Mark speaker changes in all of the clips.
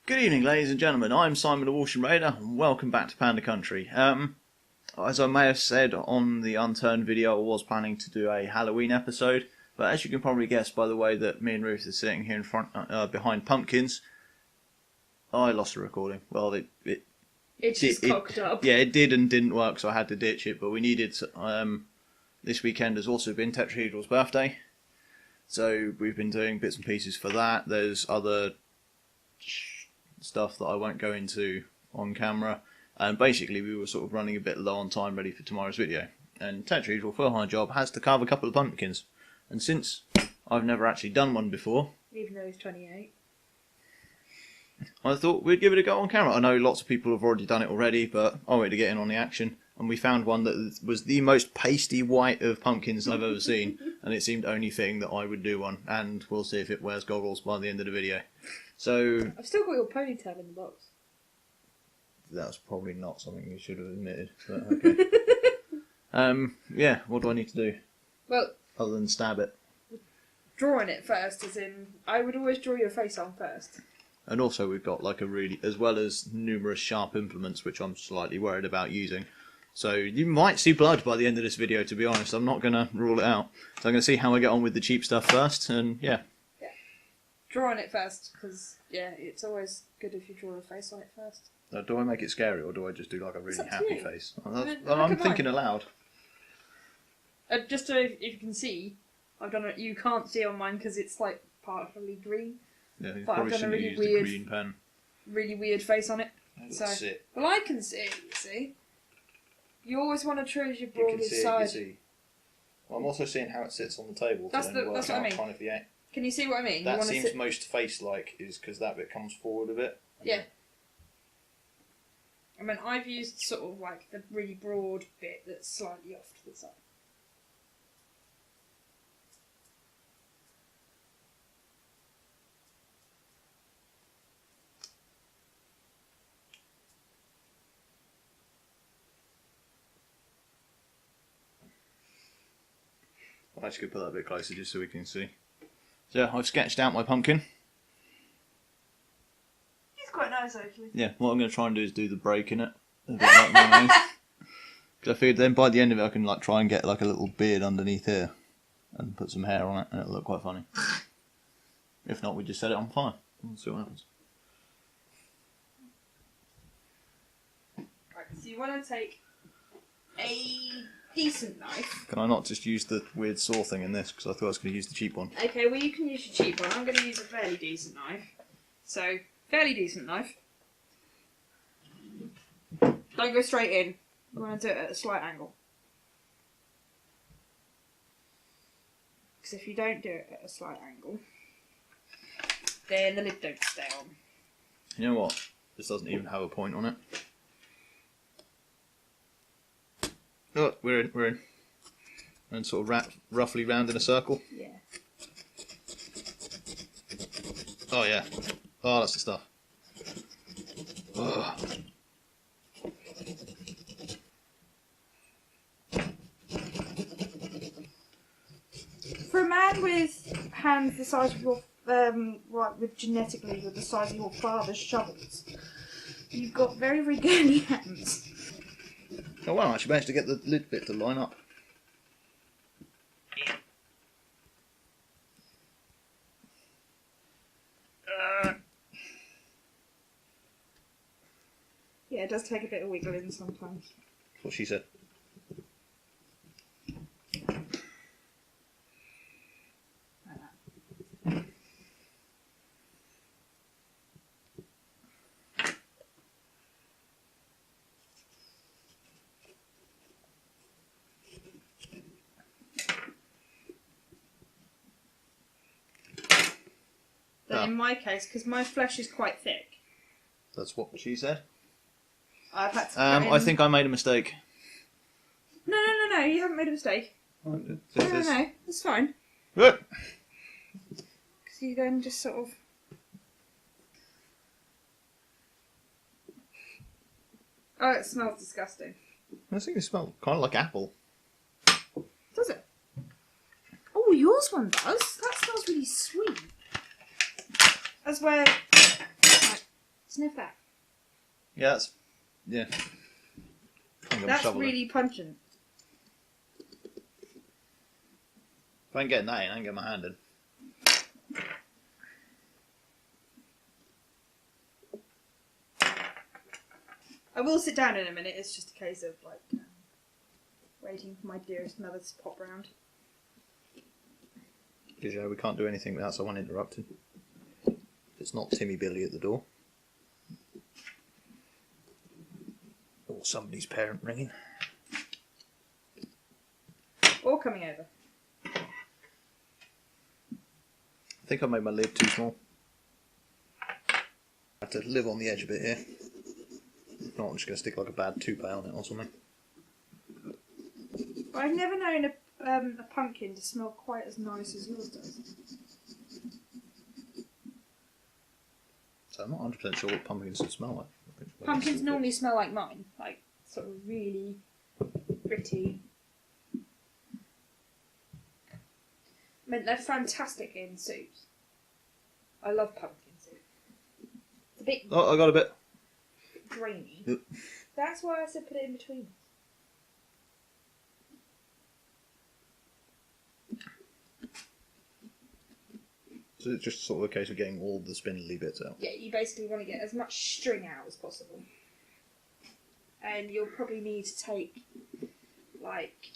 Speaker 1: Good evening, ladies and gentlemen. I'm Simon the WalshamRaider, and welcome back to Panda Country. As I may have said on the Unturned video, I was planning to do a Halloween episode, but as you can probably guess by the way that me and Ruth are sitting here in front, behind pumpkins, I lost the recording. Well,
Speaker 2: it just cocked up.
Speaker 1: Yeah, it did and didn't work, so I had to ditch it. But we needed. This weekend has also been Tetrahedrill's birthday, so we've been doing bits and pieces for that. There's other stuff that I won't go into on camera, and basically we were sort of running a bit low on time ready for tomorrow's video, and Tetrahedrill for her job has to carve a couple of pumpkins, and since I've never actually done one before,
Speaker 2: even though he's 28,
Speaker 1: I thought we'd give it a go on camera. I know lots of people have already done it already, but I wanted to get in on the action, and we found one that was the most pasty white of pumpkins I've ever seen, and it seemed only fitting that I would do one, and we'll see if it wears goggles by the end of the video. So
Speaker 2: I've still got your ponytail in the box.
Speaker 1: That's probably not something you should have admitted, but okay. Yeah, what do I need to do?
Speaker 2: Well,
Speaker 1: other than stab it?
Speaker 2: Drawing it first, as in, I would always draw your face on first.
Speaker 1: And also we've got like as well as numerous sharp implements, which I'm slightly worried about using. So you might see blood by the end of this video, to be honest. I'm not going to rule it out. So I'm going to see how I get on with the cheap stuff first, and yeah.
Speaker 2: Drawing it first, because, yeah, it's always good if you draw a face on it first.
Speaker 1: Do I make it scary, or do I just do like a really happy face?
Speaker 2: Look
Speaker 1: I'm
Speaker 2: at
Speaker 1: thinking
Speaker 2: mine.
Speaker 1: aloud.
Speaker 2: Just so if you can see, I've done it. You can't see on mine because it's like partially green.
Speaker 1: Yeah, you
Speaker 2: But
Speaker 1: probably
Speaker 2: I've done a
Speaker 1: shouldn't
Speaker 2: really
Speaker 1: use
Speaker 2: weird,
Speaker 1: the green pen.
Speaker 2: really weird face on it.
Speaker 1: Let's
Speaker 2: So,
Speaker 1: sit.
Speaker 2: well, I can see it. You see, you always want to choose your
Speaker 1: You can
Speaker 2: broadest
Speaker 1: see it,
Speaker 2: side.
Speaker 1: you see. Well, I'm also seeing how it sits on the table.
Speaker 2: That's
Speaker 1: to then
Speaker 2: the-
Speaker 1: work
Speaker 2: that's what I
Speaker 1: out
Speaker 2: mean.
Speaker 1: kind of the
Speaker 2: Can you see what I mean?
Speaker 1: That
Speaker 2: you want
Speaker 1: seems
Speaker 2: to sit...
Speaker 1: most face-like, is because that bit comes forward a bit.
Speaker 2: Yeah. I mean, I've used sort of like the really broad bit that's slightly off to the side.
Speaker 1: I actually could put that a bit closer just so we can see. So yeah, I've sketched out my pumpkin.
Speaker 2: It's quite nice, actually.
Speaker 1: Yeah, what I'm going to try and do is do the break in it. A bit like mine. Because I figured then by the end of it I can like try and get like a little beard underneath here and put some hair on it, and it'll look quite funny. If not, we just set it on fire. We'll see what happens.
Speaker 2: Right, so you want to take a decent knife.
Speaker 1: Can I not just use the weird saw thing in this? Because I thought I was going to use the cheap one.
Speaker 2: Okay, well you can use your cheap one. I'm going to use a fairly decent knife. So, fairly decent knife. Don't go straight in. You want to do it at a slight angle. Because if you don't do it at a slight angle, then the lid don't stay on.
Speaker 1: You know what? This doesn't even have a point on it. Oh, we're in. And sort of roughly round in a circle.
Speaker 2: Yeah.
Speaker 1: Oh yeah. Oh, that's the stuff. Ugh.
Speaker 2: For a man with hands the size of your, genetically with the size of your father's shovels, you've got very, very girly hands.
Speaker 1: Oh wow, I actually managed to get the lid bit to line up.
Speaker 2: Yeah, it does take a bit of wiggling sometimes.
Speaker 1: That's what she said.
Speaker 2: But in my case, because my flesh is quite thick,
Speaker 1: That's what she said.
Speaker 2: I've had to put in...
Speaker 1: I think I made a mistake.
Speaker 2: No, you haven't made a mistake. No, it's fine.
Speaker 1: Look.
Speaker 2: Because you then just sort of... Oh, it smells disgusting.
Speaker 1: I think it smells kind of like apple.
Speaker 2: Does it? Oh, yours one does. That smells really sweet. That's where... Right. sniff that.
Speaker 1: Yeah, that's... Yeah.
Speaker 2: That's really pungent.
Speaker 1: If I ain't getting that in, I ain't getting my hand in.
Speaker 2: I will sit down in a minute. It's just a case of like waiting for my dearest mother to pop round.
Speaker 1: Because we can't do anything without someone interrupting. It's not Timmy Billy at the door. Or somebody's parent ringing.
Speaker 2: Or coming over.
Speaker 1: I think I made my lid too small. I have to live on the edge a bit here. If not, I'm just going to stick like a bad toupee on it or something.
Speaker 2: I've never known a pumpkin to smell quite as nice as yours does.
Speaker 1: So I'm not 100% sure what pumpkins would smell like.
Speaker 2: Pumpkins normally smell like mine, like sort of really gritty. I mean, they're fantastic in soups. I love pumpkin soup. It's a bit
Speaker 1: Oh, I got a bit.
Speaker 2: grainy.
Speaker 1: Yep.
Speaker 2: That's why I said put it in between.
Speaker 1: So it's just sort of a case of getting all the spindly bits out.
Speaker 2: Yeah, you basically want to get as much string out as possible. And you'll probably need to take, like,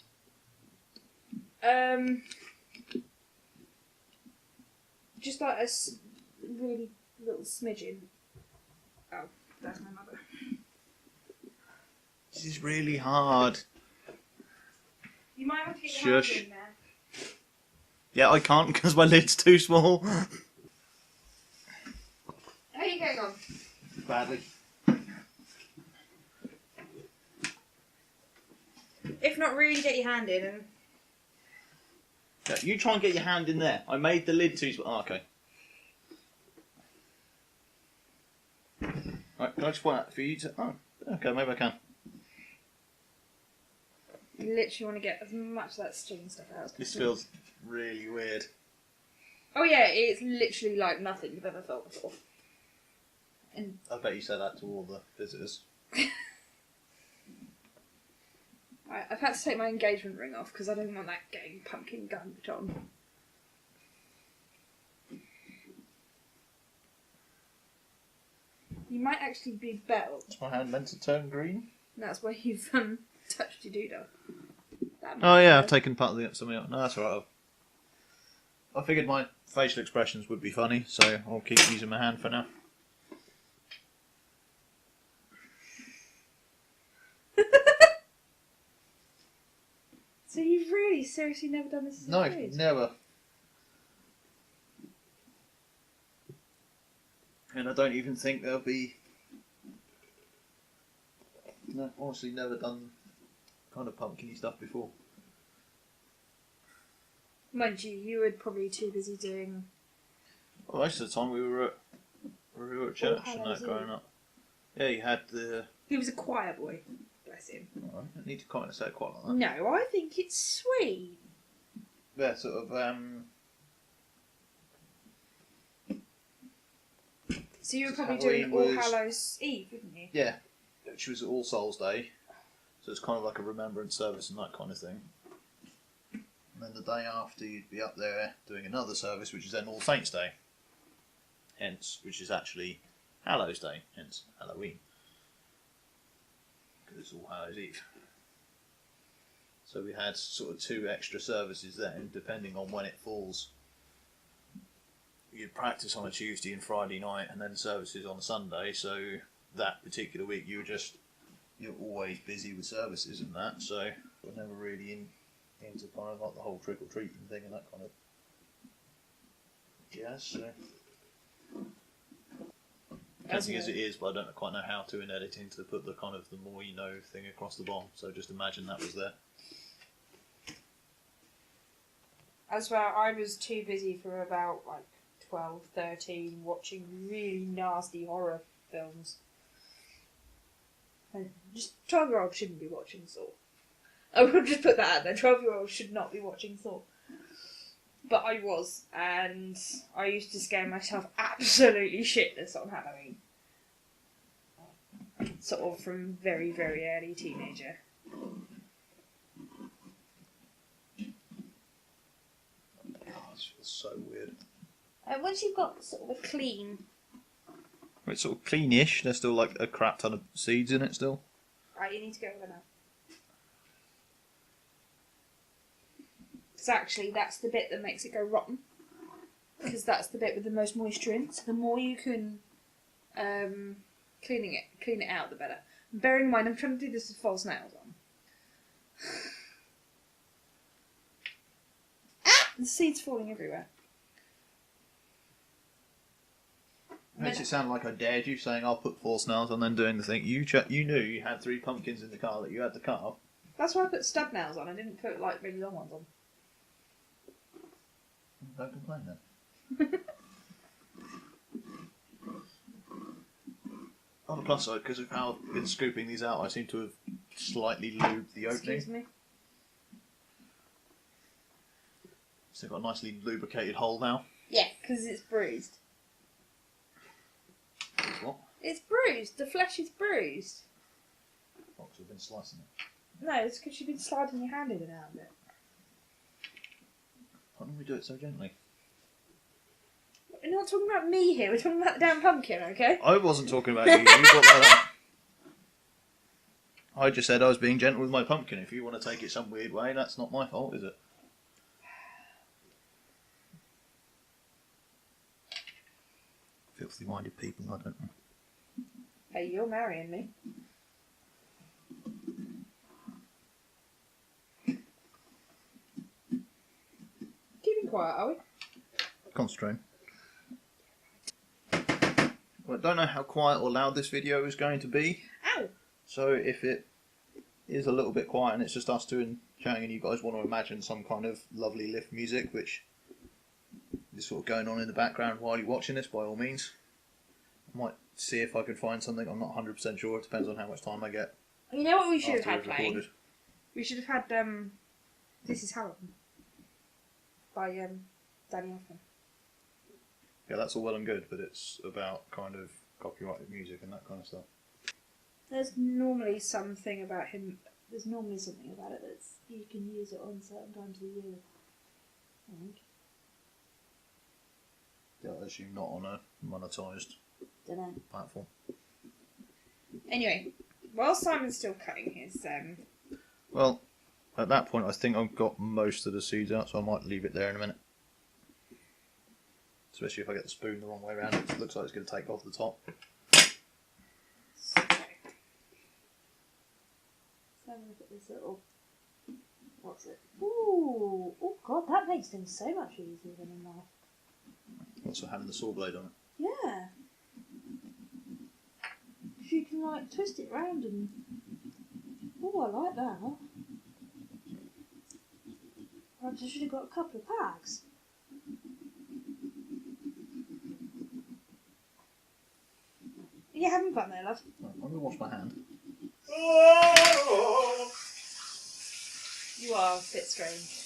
Speaker 2: just like a really little smidgen. Oh, that's my mother.
Speaker 1: This is really hard.
Speaker 2: You might want to get your hands
Speaker 1: Shush.
Speaker 2: in there.
Speaker 1: Yeah, I can't because my lid's too small.
Speaker 2: How are you going on?
Speaker 1: Badly.
Speaker 2: If not, really get your hand in and...
Speaker 1: Yeah, you try and get your hand in there. I made the lid too small. Oh, okay. Right, can I just point out for you to... Oh, okay, maybe I can.
Speaker 2: You literally want to get as much of that string stuff out as possible.
Speaker 1: This feels really weird.
Speaker 2: Oh yeah, it's literally like nothing you've ever felt before. And
Speaker 1: I bet you said that to all the visitors.
Speaker 2: I've had to take my engagement ring off because I don't want that getting pumpkin gunked on. You might actually be belt.
Speaker 1: Is my hand meant to turn green?
Speaker 2: And that's where you've touched your doodah.
Speaker 1: Oh yeah, I've taken part of the something else. No, that's alright. I figured my facial expressions would be funny, so I'll keep using my hand for now.
Speaker 2: So you've really seriously never done this as a kid?
Speaker 1: No, never. And I don't even think there'll be... No, honestly, never done kind of pumpkin-y stuff before.
Speaker 2: Mind you were probably too busy doing...
Speaker 1: Well, most of the time we were at church and
Speaker 2: Hallows
Speaker 1: that growing up. Yeah, you had the...
Speaker 2: He was a choir boy, bless him.
Speaker 1: Alright, I need to kind of say it quite like that.
Speaker 2: No, I think it's sweet.
Speaker 1: Yeah, sort of,
Speaker 2: So you were probably
Speaker 1: Halloween
Speaker 2: doing All
Speaker 1: was-
Speaker 2: Hallows Eve, wouldn't you?
Speaker 1: yeah, which was All Souls Day. So it's kind of like a remembrance service and that kind of thing. And then the day after you'd be up there doing another service, which is then All Saints Day. Hence, which is actually Hallows Day, hence Halloween. Because it's All Hallows Eve. So we had sort of 2 extra services then, depending on when it falls. You'd practice on a Tuesday and Friday night, and then services on a Sunday. So that particular week, you're always busy with services and that. So we're never really into kind of like the whole trick or treating thing and that kind of. Yeah, so. Tempting as it is, but I don't quite know how to in editing to put the kind of the more you know thing across the bottom. So just imagine that was there.
Speaker 2: As well, I was too busy for about like 12, 13, watching really nasty horror films. And just 12-year-olds shouldn't be watching Saw. I will just put that out there. 12-year-olds should not be watching Saw. But I was, and I used to scare myself absolutely shitless on Halloween. sort of from very, very early teenager.
Speaker 1: Oh, this feels so weird.
Speaker 2: Once you've got sort of a clean...
Speaker 1: It's sort of cleanish. There's still like a crap ton of seeds in it still.
Speaker 2: Right, you need to go over now. Because actually, that's the bit that makes it go rotten. Because that's the bit with the most moisture in. So the more you can clean it out, the better. And bearing in mind, I'm trying to do this with false nails on. The seeds falling everywhere.
Speaker 1: Makes it sound like I dared you, saying I'll put false nails on, then doing the thing. You knew you had 3 pumpkins in the car that you had to cut off.
Speaker 2: That's why I put stub nails on. I didn't put like really long ones on.
Speaker 1: Don't complain then. On the plus side, because of how I've been scooping these out, I seem to have slightly lubed the opening.
Speaker 2: Excuse me?
Speaker 1: So I've got a nicely lubricated hole now.
Speaker 2: Yeah, because it's bruised.
Speaker 1: What?
Speaker 2: It's bruised. The flesh is bruised.
Speaker 1: Fox have been slicing it.
Speaker 2: No, it's because you've been sliding your hand in and out of it.
Speaker 1: Why don't we do it so gently?
Speaker 2: We're not talking about me here. We're talking about the damn pumpkin, okay?
Speaker 1: I wasn't talking about you. You got that. I just said I was being gentle with my pumpkin. If you want to take it some weird way, that's not my fault, is it? Filthy minded people, I don't know.
Speaker 2: Hey, you're marrying me. Keeping quiet, are we?
Speaker 1: Concentrating. Well, I don't know how quiet or loud this video is going to be.
Speaker 2: Ow!
Speaker 1: So if it is a little bit quiet and it's just us two and chatting and you guys want to imagine some kind of lovely lift music which is sort of going on in the background while you're watching this, by all means. I might see if I can find something. I'm not 100% sure. It depends on how much time I get.
Speaker 2: You know what we should have
Speaker 1: after
Speaker 2: had
Speaker 1: we've
Speaker 2: playing?
Speaker 1: recorded.
Speaker 2: We should have had This Is Halloween by Danny Elfman.
Speaker 1: Yeah, that's all well and good, but it's about kind of copyrighted music and that kind of stuff.
Speaker 2: There's normally something about him. There's normally something about it that's you can use it on certain times of the year. I think.
Speaker 1: Yeah, I assume not on a monetised
Speaker 2: Dunno.
Speaker 1: platform.
Speaker 2: Anyway, while Simon's still cutting his
Speaker 1: Well, at that point I think I've got most of the seeds out, so I might leave it there in a minute. Especially if I get the spoon the wrong way around, it looks like it's going to take off the top.
Speaker 2: So, let's have a look at this little. What's it? Ooh! Oh god, that makes things so much easier than a knife.
Speaker 1: Also having the saw blade on it.
Speaker 2: Yeah. You can like twist it round and. Oh, I like that. Perhaps I should have got a couple of packs. You having fun there, love?
Speaker 1: I'm going to wash my hand.
Speaker 2: You are a bit strange.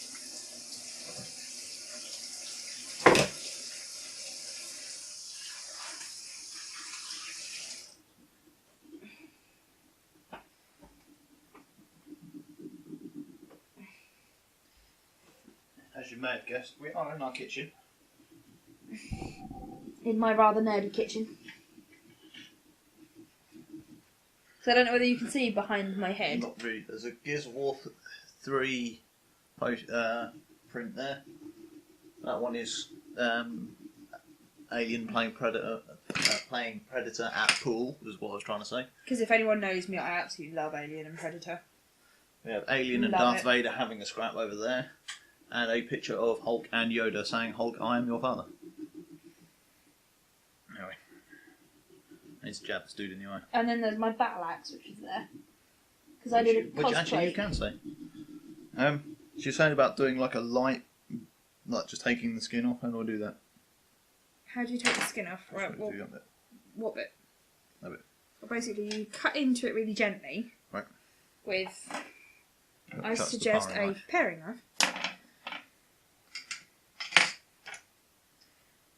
Speaker 1: As you may have guessed, we are in our kitchen.
Speaker 2: In my rather nerdy kitchen. So I don't know whether you can see behind my head.
Speaker 1: Not really. There's a Gears of War 3 print there. That one is Alien playing Predator at pool, is what I was trying to say.
Speaker 2: Because if anyone knows me, I absolutely love Alien and Predator.
Speaker 1: We have Alien and
Speaker 2: Love
Speaker 1: Darth
Speaker 2: it.
Speaker 1: Vader having a scrap over there, and a picture of Hulk and Yoda saying, "Hulk, I am your father." Anyway, I need to jab this dude in the eye.
Speaker 2: And then there's my battle axe, which is there. Because I did a
Speaker 1: Which actually you
Speaker 2: cosplay.
Speaker 1: can say. She was saying about doing like a light, like just taking the skin off. How do I do that?
Speaker 2: How do you take the skin off? Right, well,
Speaker 1: Do that bit.
Speaker 2: what bit?
Speaker 1: That bit.
Speaker 2: Well, basically, you cut into it really gently.
Speaker 1: Right.
Speaker 2: With, I
Speaker 1: That's the
Speaker 2: suggest
Speaker 1: paring
Speaker 2: a
Speaker 1: knife.
Speaker 2: paring knife.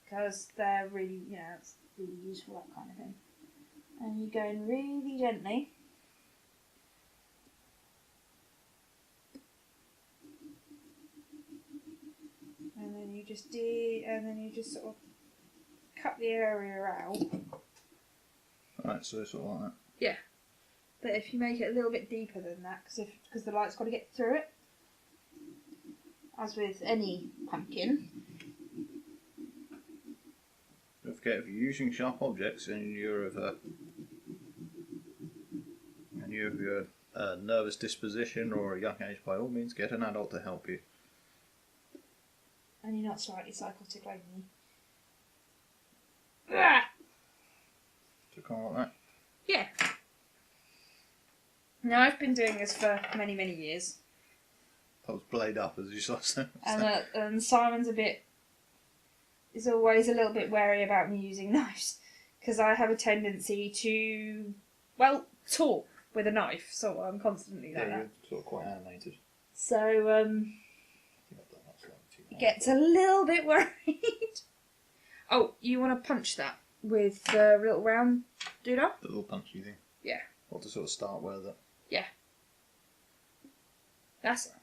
Speaker 2: Because they're really, it's really useful, that kind of thing. And you go in really gently. And then you just sort of cut the area out.
Speaker 1: Right, so sort of like that.
Speaker 2: Yeah. But if you make it a little bit deeper than that, because the light's got to get through it, as with any pumpkin.
Speaker 1: Don't forget, if you're using sharp objects and you're of a nervous disposition or a young age, by all means, get an adult to help you.
Speaker 2: And you're not slightly psychotic like me. Ah!
Speaker 1: So kind of like that.
Speaker 2: Yeah. Now I've been doing this for many, many years.
Speaker 1: I was blade up, as you saw.
Speaker 2: And Simon's is always a little bit wary about me using knives, because I have a tendency to, talk with a knife, so I'm constantly like that.
Speaker 1: You're sort of quite animated.
Speaker 2: So, it gets a little bit worried. Oh, you want to punch that with the little round doodah?
Speaker 1: The little punchy thing?
Speaker 2: Yeah.
Speaker 1: Or to sort of start with it?
Speaker 2: Yeah. That's it.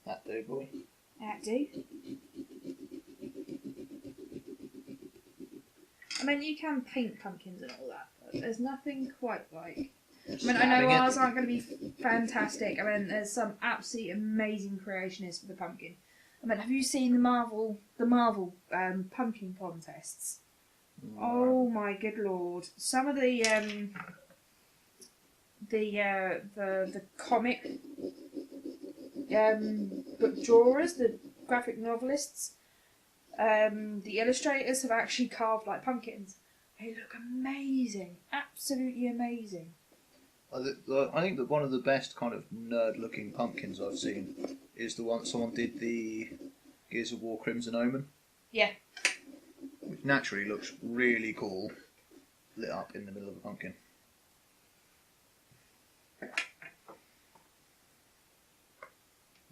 Speaker 1: That do, boy.
Speaker 2: That do. I mean, you can paint pumpkins and all that, but there's nothing quite like... I mean, I know ours aren't going to be fantastic. I mean, there's some absolutely amazing creationists for the pumpkin. I mean, have you seen the Marvel pumpkin contests? Oh my good lord! Some of the comic book drawers, the graphic novelists, the illustrators have actually carved like pumpkins. They look amazing, absolutely amazing.
Speaker 1: I think that one of the best kind of nerd-looking pumpkins I've seen is the one someone did the Gears of War Crimson Omen.
Speaker 2: Yeah.
Speaker 1: Which naturally looks really cool, lit up in the middle of a pumpkin. Of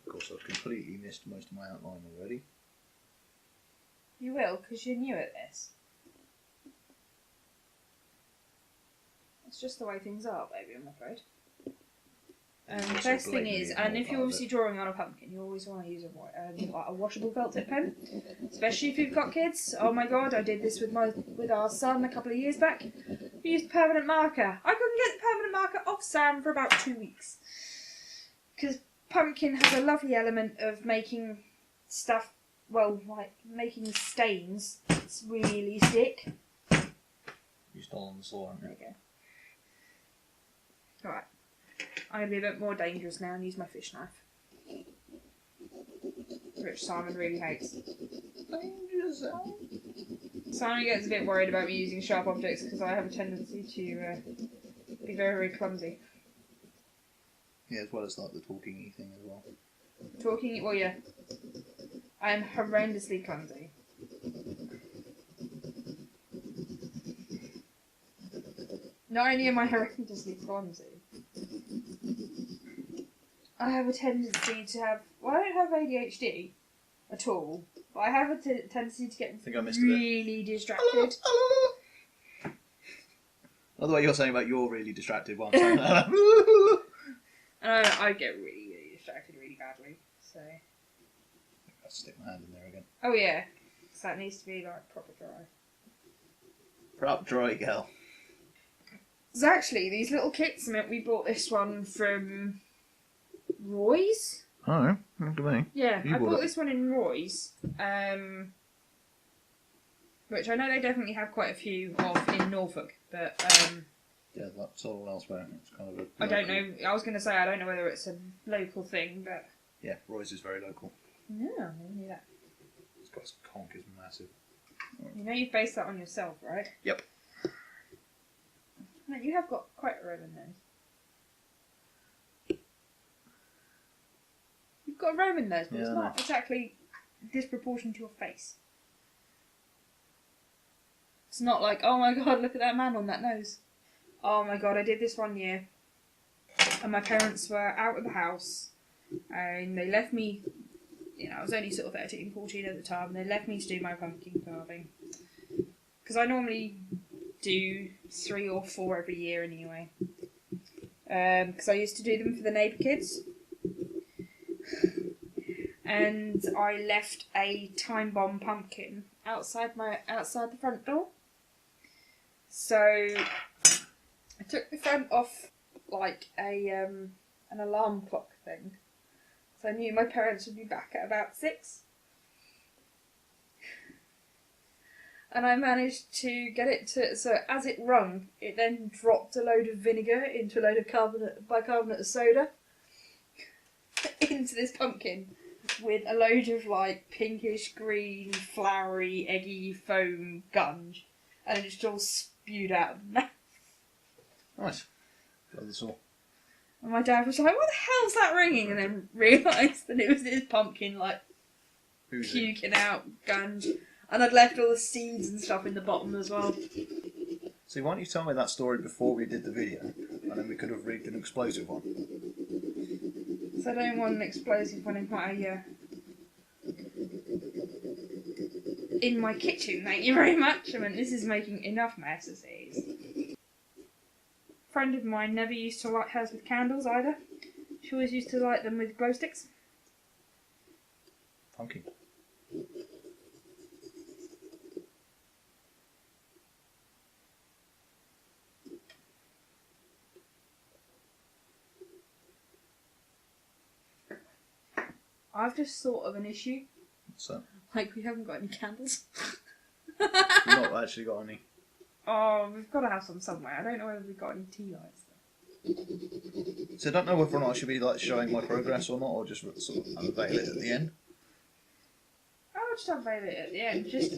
Speaker 1: course, I've completely missed most of my outline already.
Speaker 2: You will, because you're new at this. It's just the way things are, baby, I'm afraid. The best thing is, and if you're obviously drawing on a pumpkin, you always want to use a washable felt tip pen, especially if you've got kids. Oh my god, I did this with our son a couple of years back. We used permanent marker. I couldn't get the permanent marker off Sam for about 2 weeks. Because pumpkin has a lovely element of making stuff, making stains really stick.
Speaker 1: You stole on the floor, haven't you?
Speaker 2: There you go. Alright. I'm going to be a bit more dangerous now and use my fish knife. Which Simon really hates. Simon gets a bit worried about me using sharp objects because I have a tendency to be very, very clumsy.
Speaker 1: Yeah, as well as like the talking-y thing as well.
Speaker 2: Well, yeah. I am horrendously clumsy. Not only am I horrendously clumsy, I have a tendency to have... Well, I don't have ADHD at all, but I have a tendency to get really distracted.
Speaker 1: Not the way you're saying about you're really distracted once.
Speaker 2: And I get really, really distracted really badly, so...
Speaker 1: I'll stick my hand in there again.
Speaker 2: Oh yeah, so that needs to be like proper dry.
Speaker 1: Proper dry, girl.
Speaker 2: So actually, these little kits meant we bought this one from Roy's.
Speaker 1: Oh, look at me.
Speaker 2: Yeah, I bought this one in Roy's, which I know they definitely have quite a few of in Norfolk, but
Speaker 1: yeah, that's all elsewhere. It's kind of a
Speaker 2: I don't know. I was going to say I don't know whether it's a local thing, but
Speaker 1: yeah, Roy's is very local.
Speaker 2: no, I never knew that.
Speaker 1: This guy's conch is massive.
Speaker 2: You know you've based that on yourself, right?
Speaker 1: Yep.
Speaker 2: Mate, you have got quite a Roman nose. You've got a Roman nose, but it's not exactly disproportionate to your face. It's not like, oh my god, look at that man on that nose. Oh my god, I did this one year. And my parents were out of the house. And they left me, I was only sort of 13, 14 at the time. And they left me to do my pumpkin carving. Because because I normally do 3 or 4 every year anyway. Because I used to do them for the neighbour kids. And I left a time bomb pumpkin outside the front door. So I took the front off like an alarm clock thing. So I knew my parents would be back at about 6. And I managed to get it to, so as it rung, it then dropped a load of vinegar into a load of bicarbonate of soda into this pumpkin with a load of like pinkish green, floury, eggy foam gunge, and it just all spewed out of the mouth.
Speaker 1: Nice. Got this all.
Speaker 2: And my dad was like, "What the hell's that ringing?" And then realised that it was this pumpkin like puking out gunge. And I'd left all the seeds and stuff in the bottom as well.
Speaker 1: See, why don't you tell me that story before we did the video, and then we could have rigged an explosive one.
Speaker 2: So I don't want an explosive one in my kitchen, thank you very much. I mean, this is making enough mess as it is. A friend of mine never used to light hers with candles either. She always used to light them with glow sticks.
Speaker 1: Funky.
Speaker 2: I've just thought of an issue.
Speaker 1: What's that?
Speaker 2: Like, we haven't got any candles.
Speaker 1: We've not actually got any.
Speaker 2: Oh, we've got to have some somewhere. I don't know whether we've got any tea lights though.
Speaker 1: So I don't know whether or not I should be like showing my progress or not, or just sort of unveil it at the end.
Speaker 2: I'll just unveil it at the end. Just,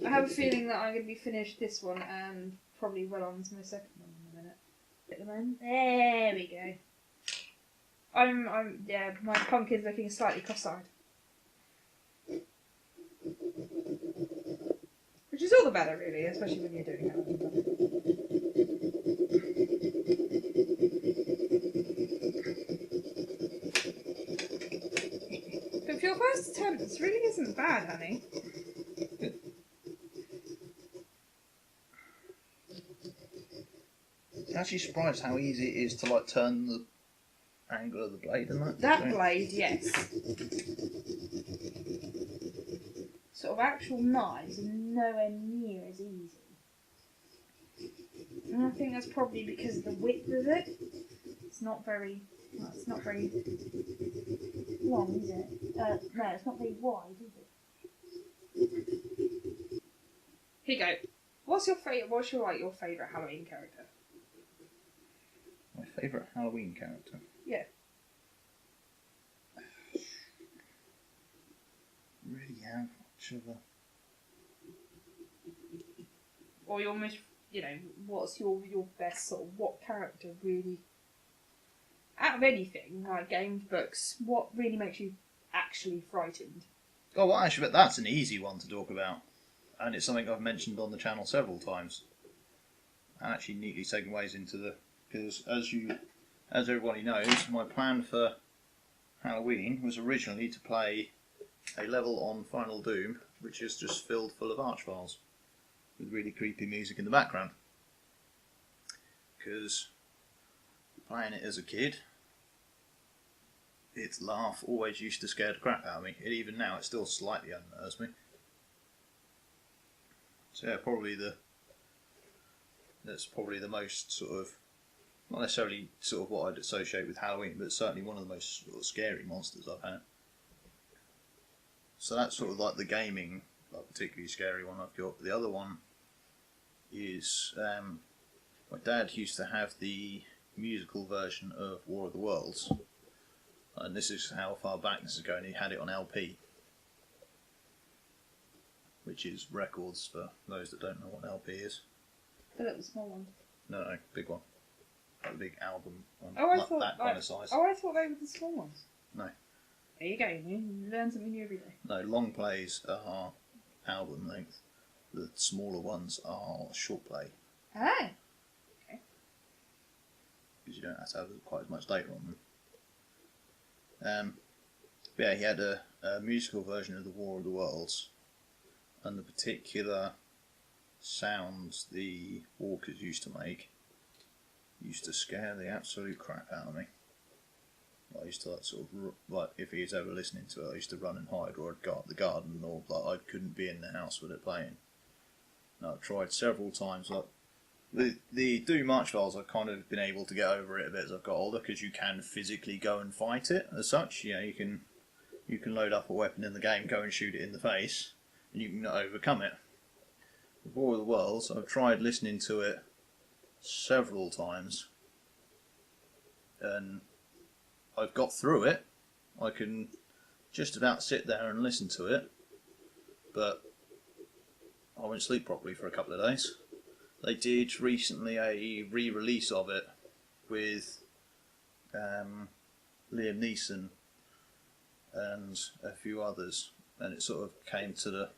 Speaker 2: I have a feeling that I'm going to be finished this one and probably well on to my second one in a minute. At the moment. There we go. Yeah, my pumpkin's looking slightly cross-eyed. Which is all the better, really, especially when you're doing Halloween. But for your first attempt, this really isn't bad, honey.
Speaker 1: I'm actually surprised how easy it is to like turn the angle of the blade and that.
Speaker 2: That blade, yes. Sort of actual knives are nowhere near as easy. And I think that's probably because of the width of it. It's not very long, is it? No, it's not very wide, is it? Here you go. What's your favourite Halloween character?
Speaker 1: My favourite Halloween character?
Speaker 2: Yeah.
Speaker 1: Really have much of a...
Speaker 2: Or your most, what's your best sort of, what character really, out of anything, like games, books, what really makes you actually frightened?
Speaker 1: Oh, well, actually, that's an easy one to talk about. And it's something I've mentioned on the channel several times. And actually neatly segues into the... Because as everybody knows, my plan for Halloween was originally to play a level on Final Doom, which is just filled full of archviles, with really creepy music in the background. Because playing it as a kid, its laugh always used to scare the crap out of me. Even now, it still slightly unnerves me. So yeah, that's probably the most sort of, not necessarily sort of what I'd associate with Halloween, but certainly one of the most sort of scary monsters I've had. So that's sort of like the gaming, like particularly scary one I've got. The other one is my dad used to have the musical version of War of the Worlds, and this is how far back this is going. He had it on LP, which is records for those that don't know what LP is.
Speaker 2: The little small one.
Speaker 1: No, big one. Like a big album one.
Speaker 2: Oh, I thought
Speaker 1: that kind of size.
Speaker 2: Oh, I thought they were the small ones.
Speaker 1: No.
Speaker 2: There you go. You learn something new every day.
Speaker 1: No, long plays are album length. The smaller ones are short play.
Speaker 2: Ah. Okay.
Speaker 1: Because you don't have to have quite as much data on them. But yeah, he had a musical version of the War of the Worlds, and the particular sounds the walkers used to make used to scare the absolute crap out of me. I used to like if he was ever listening to it, I used to run and hide, or I'd go up the garden, or I couldn't be in the house with it playing. And I've tried several times. Like the Do March files, I've kind of been able to get over it a bit as I've got older, because you can physically go and fight it as such. You can load up a weapon in the game, go and shoot it in the face, and you can overcome it. With War of the Worlds, I've tried listening to it several times, and I've got through it. I can just about sit there and listen to it, but I won't sleep properly for a couple of days. They did recently a re-release of it with Liam Neeson and a few others, and it sort of came to the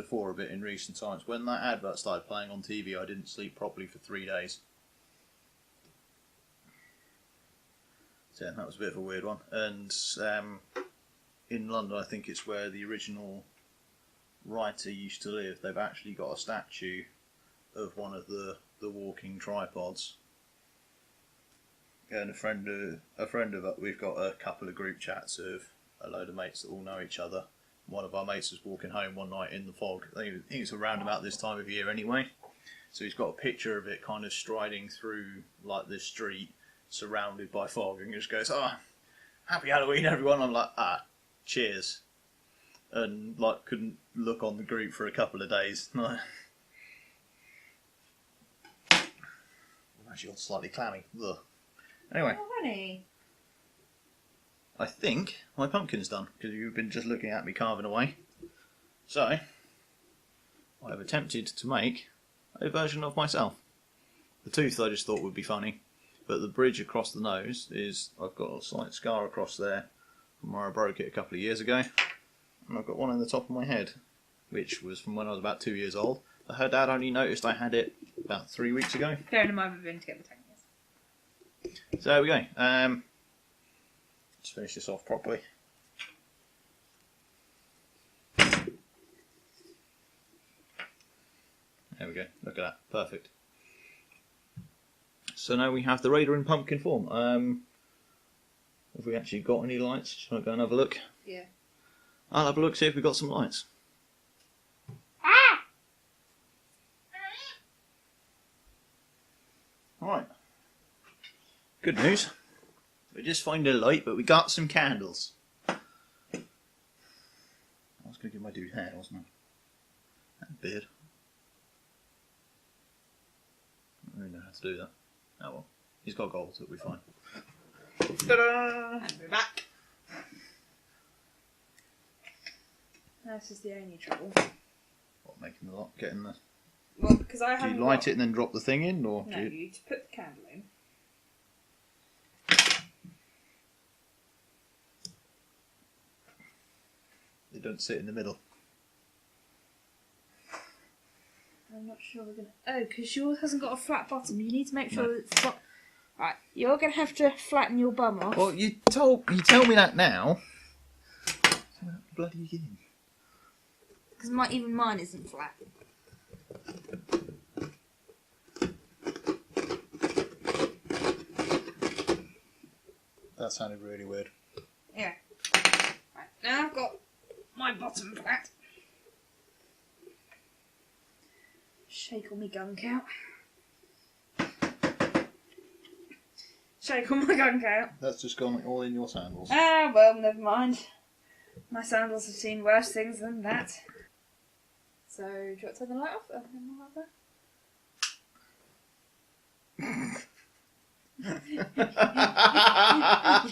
Speaker 1: fore a bit in recent times. When that advert started playing on TV, I didn't sleep properly for 3 days. So yeah, that was a bit of a weird one. And in London, I think it's where the original writer used to live. They've actually got a statue of one of the walking tripods. And a friend of us, we've got a couple of group chats of a load of mates that all know each other. One of our mates was walking home one night in the fog. I think it's around about this time of year anyway. So he's got a picture of it kind of striding through like this street, surrounded by fog, and he just goes, "Oh, happy Halloween, everyone." I'm like, cheers. And like couldn't look on the group for a couple of days. I'm actually got slightly clammy. Ugh. Anyway.
Speaker 2: Oh, honey.
Speaker 1: I think my pumpkin's done, because you've been just looking at me carving away. So, I have attempted to make a version of myself. The tooth I just thought would be funny, but the bridge across the nose is, I've got a slight scar across there from where I broke it a couple of years ago, and I've got one on the top of my head, which was from when I was about 2 years old. Her dad only noticed I had it about 3 weeks ago.
Speaker 2: Bearing in mind we've been together 10 years.
Speaker 1: So there we go. Let's finish this off properly. There we go. Look at that. Perfect. So now we have the Raider in pumpkin form. Have we actually got any lights? Shall I go and have a look?
Speaker 2: Yeah.
Speaker 1: I'll have a look, see if we've got some lights. Alright. Good news. We just found a light, but we got some candles. I was going to give my dude hair, wasn't I? And beard. I don't really know how to do that. Oh well. He's got gold, so it'll be fine. Ta-da!
Speaker 2: And we're back. This is the only trouble.
Speaker 1: What, making the lot? Getting the...
Speaker 2: Well, because I
Speaker 1: Do
Speaker 2: haven't
Speaker 1: you light it and then drop the thing in, or...
Speaker 2: No, you need to put the candle in.
Speaker 1: They don't sit in the middle.
Speaker 2: I'm not sure we're going to... Oh, because yours hasn't got a flat bottom. You need to make sure that it's flat. Right, you're going to have to flatten your bum off.
Speaker 1: Well, you tell me that now. So bloody again.
Speaker 2: Because even mine isn't flat.
Speaker 1: That sounded really weird.
Speaker 2: Yeah. Right, now I've got my bottom flat. Shake all my gunk out. Shake all my gunk out.
Speaker 1: That's just gone all in your sandals.
Speaker 2: Ah, well, never mind. My sandals have seen worse things than that. So, do you want to turn the light off?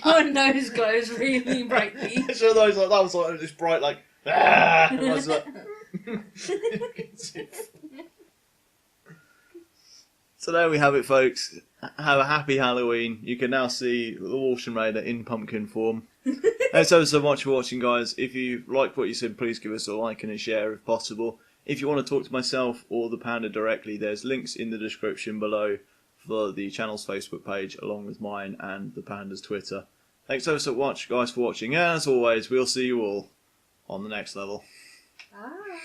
Speaker 2: Your nose glows really brightly.
Speaker 1: So those that was like this bright like. Ah! And I was like, so there we have it, folks. Have a happy Halloween. You can now see the WalshamRaider in pumpkin form. Thanks so much for watching, guys. If you like what you said, please give us a like and a share if possible. If you want to talk to myself or the Panda directly, there's links in the description below for the channel's Facebook page, along with mine and the Panda's Twitter. Thanks so much, guys, for watching. And as always, we'll see you all on the next level.
Speaker 2: Bye.